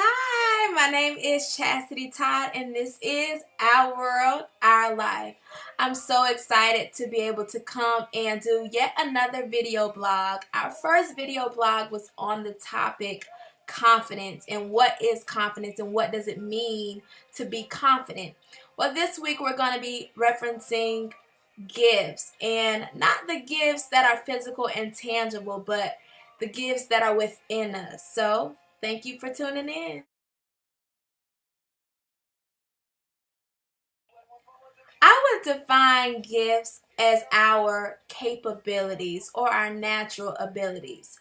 Hi, my name is Chassity Todd, and this is Our World, Our Life. I'm so excited to be able to come and do yet another video blog. Our first video blog was on the topic confidence and what is confidence and what does it mean to be confident. Well, this week we're going to be referencing gifts, and not the gifts that are physical and tangible, but the gifts that are within us. So, thank you for tuning in. I would define gifts as our capabilities or our natural abilities.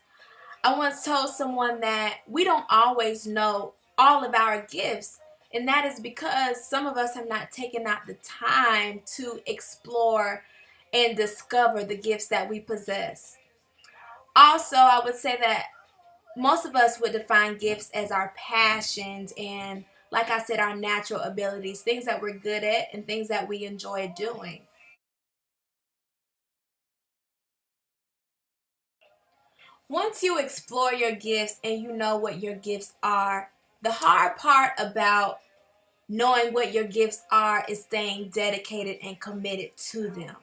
I once told someone that we don't always know all of our gifts, and that is because some of us have not taken out the time to explore and discover the gifts that we possess. Also, I would say that most of us would define gifts as our passions and, like I said, our natural abilities, things that we're good at and things that we enjoy doing. Once you explore your gifts and you know what your gifts are, the hard part about knowing what your gifts are is staying dedicated and committed to them.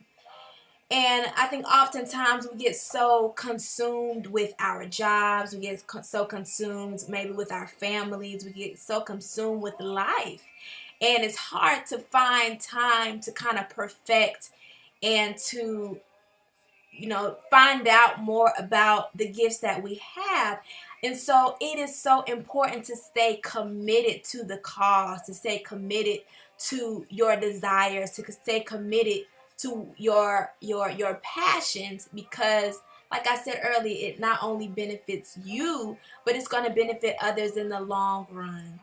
And I think oftentimes we get so consumed with our jobs, we get so consumed maybe with our families, we get so consumed with life. And it's hard to find time to kind of perfect and to find out more about the gifts that we have. And so it is so important to stay committed to the cause, to stay committed to your desires, to stay committed to your passions, because like I said earlier, it not only benefits you, but it's going to benefit others in the long run.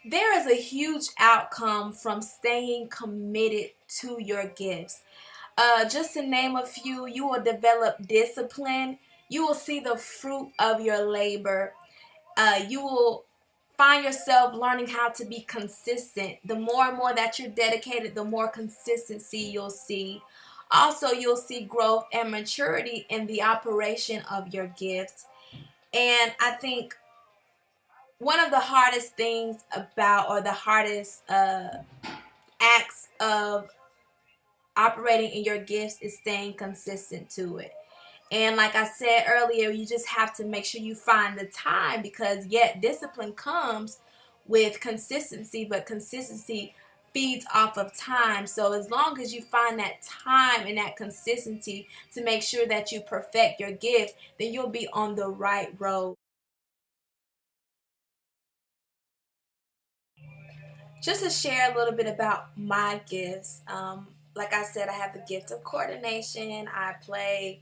There is a huge outcome from staying committed to your gifts. Just to name a few, you will develop discipline. You will see the fruit of your labor. You will find yourself learning how to be consistent. The more and more that you're dedicated, the more consistency you'll see. Also, you'll see growth and maturity in the operation of your gifts. And I think one of the hardest things about, or the hardest acts of operating in your gifts, is staying consistent to it. And like I said earlier, you just have to make sure you find the time, because yet discipline comes with consistency, but consistency feeds off of time. So as long as you find that time and that consistency to make sure that you perfect your gift, then you'll be on the right road. Just to share a little bit about my gifts, like I said, I have the gift of coordination. I play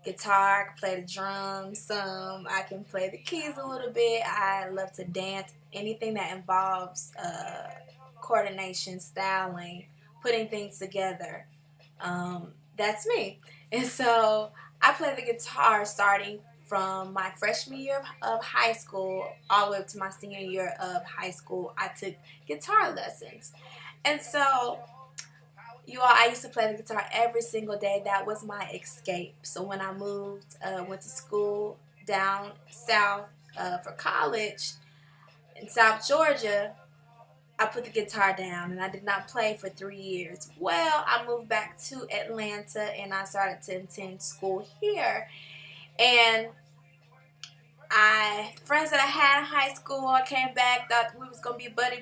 guitar, I can play the drums some, I can play the keys a little bit. I love to dance. Anything that involves coordination, styling, putting things together. That's me. And so I play the guitar starting from my freshman year of high school all the way up to my senior year of high school. I took guitar lessons. And so you all, I used to play the guitar every single day. That was my escape. So when I moved, went to school down south for college in South Georgia, I put the guitar down and I did not play for 3 years. Well, I moved back to Atlanta and I started to attend school here. And friends that I had in high school, I came back, thought we was gonna be buddy,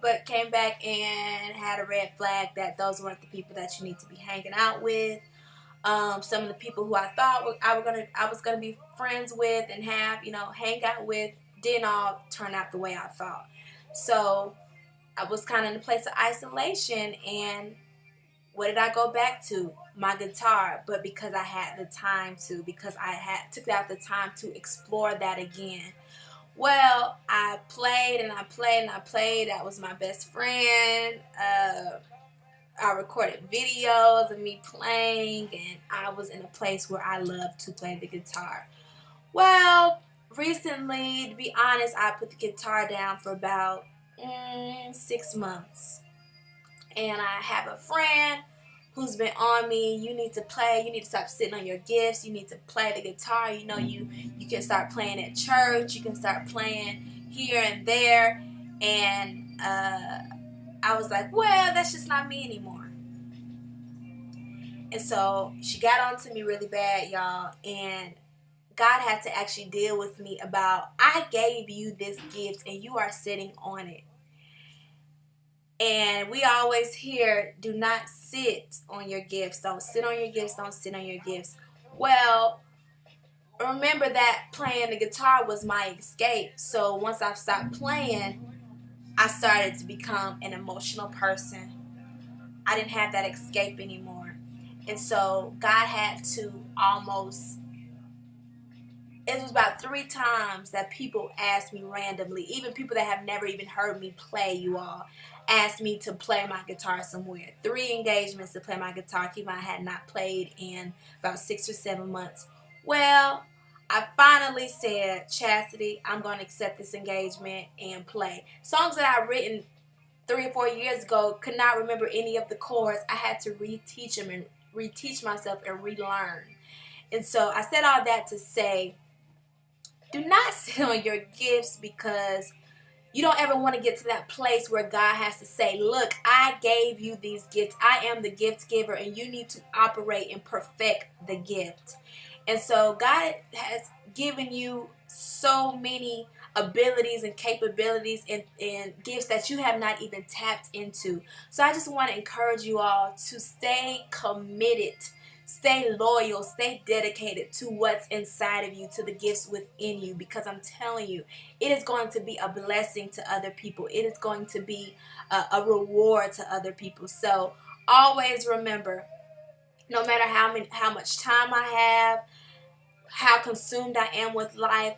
but came back and had a red flag that those weren't the people that you need to be hanging out with. Some of the people who I thought I was gonna be friends with and have hang out with didn't all turn out the way I thought. So I was kind of in a place of isolation, and what did I go back to? My guitar, but because I had the time to, because I had took out the time to explore that again. Well, I played and I played and I played. That was my best friend. I recorded videos of me playing, and I was in a place where I loved to play the guitar. Well, recently, to be honest, I put the guitar down for about 6 months. And I have a friend who's been on me, you need to play, you need to stop sitting on your gifts, you need to play the guitar. You know, you can start playing at church, you can start playing here and there. And I was like, well, that's just not me anymore. And so she got on to me really bad, y'all, and God had to actually deal with me about, I gave you this gift and you are sitting on it. And we always hear, do not sit on your gifts. Don't sit on your gifts. Don't sit on your gifts. Well, remember that playing the guitar was my escape. So once I stopped playing, I started to become an emotional person. I didn't have that escape anymore. And so God had to almost, it was about 3 times that people asked me randomly, even people that have never even heard me play, you all, asked me to play my guitar somewhere. 3 engagements to play my guitar. Keep in mind, I had not played in about 6 or 7 months. Well, I finally said, Chassity, I'm going to accept this engagement and play. Songs that I've written 3 or 4 years ago, could not remember any of the chords. I had to reteach them and reteach myself and relearn. And so I said all that to say, do not sit on your gifts, because you don't ever want to get to that place where God has to say, look, I gave you these gifts. I am the gift giver, and you need to operate and perfect the gift. And so God has given you so many abilities and capabilities and gifts that you have not even tapped into. So I just want to encourage you all to stay committed, stay loyal, stay dedicated to what's inside of you, to the gifts within you, because I'm telling you, it is going to be a blessing to other people. It is going to be a reward to other people. So always remember, no matter how much time I have, how consumed I am with life,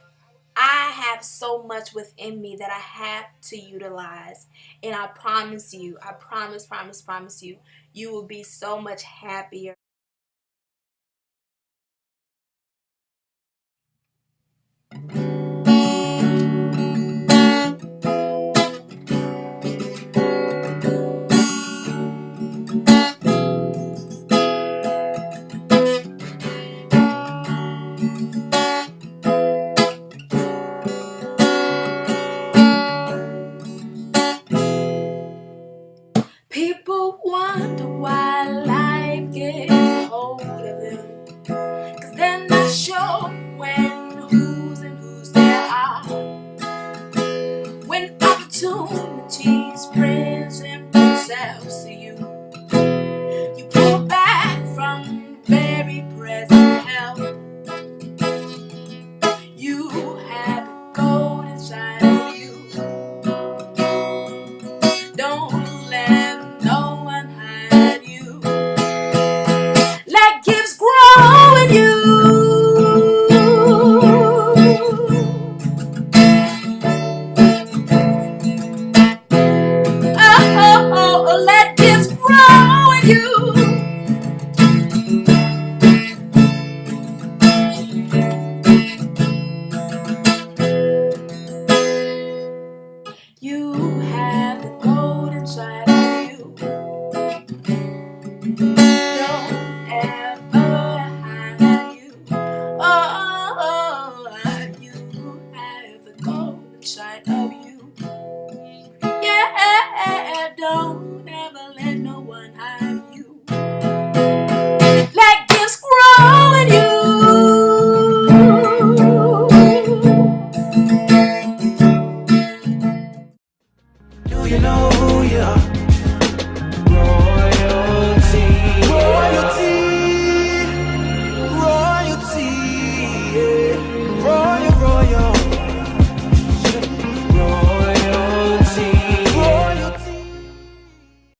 I have so much within me that I have to utilize. And I promise you, I promise you, you will be so much happier. People wonder why life gets hold of them, 'cause they're not sure